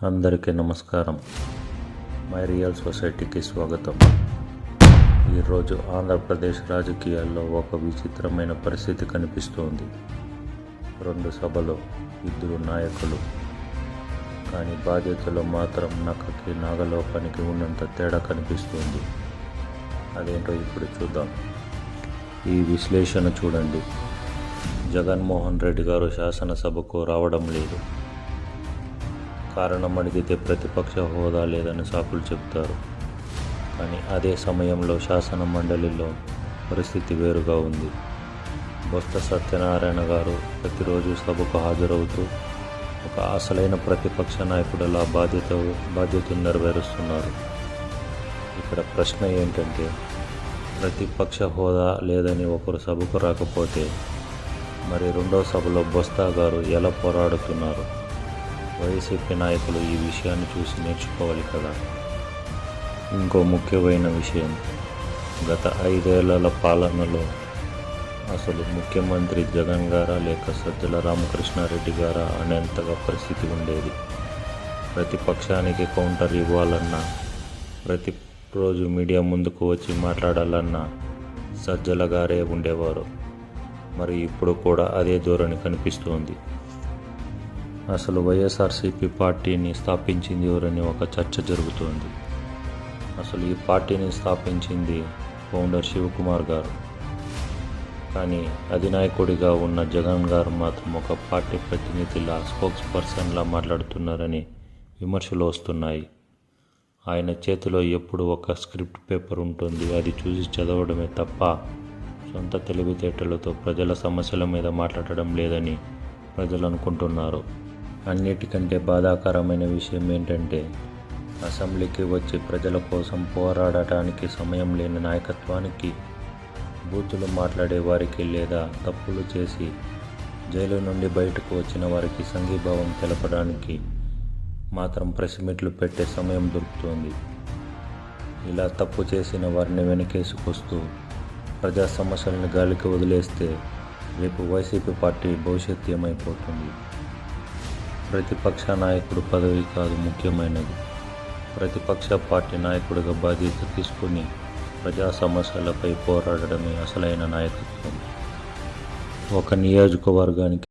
అందరికీ నమస్కారం. My real సొసైటీకి స్వాగతం. ఈరోజు ఆంధ్రప్రదేశ్ రాజకీయాల్లో ఒక విచిత్రమైన పరిస్థితి కనిపిస్తోంది. 2 సభలు, 2 నాయకులు, కానీ బాధ్యతలు మాత్రం నక్కకి నాగలోకానికి ఉన్నంత తేడా కనిపిస్తుంది. అదేంటో ఇప్పుడు చూద్దాం. ఈ విశ్లేషణ చూడండి. జగన్మోహన్ రెడ్డి గారు శాసనసభకు రావడం లేదు. కారణం అడిగితే ప్రతిపక్ష హోదా లేదని సాకులు చెప్తారు. కానీ అదే సమయంలో శాసన మండలిలో పరిస్థితి వేరుగా ఉంది. బొత్స సత్యనారాయణ గారు ప్రతిరోజు సభకు హాజరవుతూ ఒక అసలైన ప్రతిపక్ష నాయకుడిలా బాధ్యతను నెరవేరుస్తున్నారు. ఇక్కడ ప్రశ్న ఏంటంటే, ప్రతిపక్ష హోదా లేదని ఒకరు సభకు రాకపోతే మరి రెండో సభలో బొత్స గారు ఎలా పోరాడుతున్నారు? వైసీపీ నాయకులు ఈ విషయాన్ని చూసి నేర్చుకోవాలి కదా. ఇంకో ముఖ్యమైన విషయం, గత 5 ఏళ్ల పాలనలో అసలు ముఖ్యమంత్రి జగన్ గారా లేక సజ్జల రామకృష్ణారెడ్డి గారా అనేంతగా పరిస్థితి ఉండేది. ప్రతిపక్షానికి కౌంటర్ ఇవ్వాలన్నా, ప్రతిరోజు మీడియా ముందుకు వచ్చి మాట్లాడాలన్నా సజ్జల గారే ఉండేవారు. మరి ఇప్పుడు కూడా అదే ధోరణి కనిపిస్తోంది. అసలు వైఎస్ఆర్సీపీ పార్టీని స్థాపించింది ఎవరని ఒక చర్చ జరుగుతోంది. అసలు ఈ పార్టీని స్థాపించింది ఫౌండర్ శివకుమార్ గారు. కానీ అధినాయకుడిగా ఉన్న జగన్ గారు మాత్రం ఒక పార్టీ ప్రతినిధిలా, స్పోక్స్ పర్సన్లా మాట్లాడుతున్నారని విమర్శలు వస్తున్నాయి. ఆయన చేతిలో ఎప్పుడు ఒక స్క్రిప్ట్ పేపర్ ఉంటుంది. అది చూసి చదవడమే తప్ప సొంత తెలివితేటలతో ప్రజల సమస్యల మీద మాట్లాడడం లేదని ప్రజలు అనుకుంటున్నారు. అన్నిటికంటే బాధాకరమైన విషయం ఏంటంటే, అసెంబ్లీకి వచ్చి ప్రజల కోసం పోరాడటానికి సమయం లేని నాయకత్వానికి, బూతులు మాట్లాడే వారికి లేదా తప్పులు చేసి జైలు నుండి బయటకు వచ్చిన వారికి సంఘీభావం తెలపడానికి మాత్రం ప్రెస్ మీట్లు పెట్టే సమయం దొరుకుతోంది. ఇలా తప్పు చేసిన వారిని వెనకేసుకొస్తూ ప్రజా సమస్యలను గాలికి వదిలేస్తే రేపు వైసీపీ పార్టీ భవిష్యత్తు ఏమైపోతుంది? ప్రతిపక్ష నాయకుడు పదవి కాదు ముఖ్యమైనది. ప్రతిపక్ష పార్టీ నాయకుడిగా బాధ్యత తీసుకుని ప్రజా సమస్యలపై పోరాడడమే అసలైన నాయకత్వం. ఒక నియోజకవర్గానికి